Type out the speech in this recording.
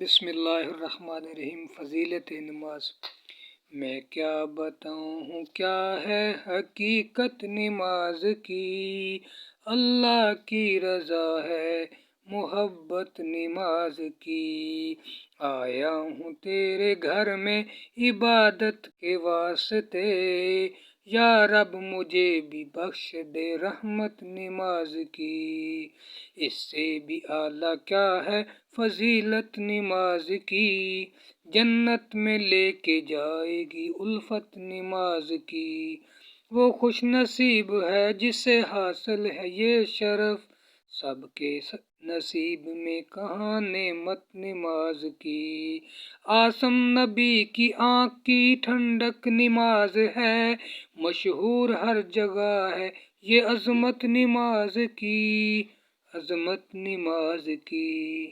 بسم اللہ الرحمن الرحیم۔ فضیلت نماز۔ میں کیا بتاؤں کیا ہے حقیقت نماز کی، اللہ کی رضا ہے محبت نماز کی۔ آیا ہوں تیرے گھر میں عبادت کے واسطے، یا رب مجھے بھی بخش دے رحمت نماز کی۔ اس سے بھی اعلیٰ کیا ہے فضیلت نماز کی، جنت میں لے کے جائے گی الفت نماز کی۔ وہ خوش نصیب ہے جسے حاصل ہے یہ شرف، سب کے نصیب میں کہاں نعمت نماز کی۔ آسم نبی کی آنکھ کی ٹھنڈک نماز ہے، مشہور ہر جگہ ہے یہ عظمت نماز کی، عظمت نماز کی۔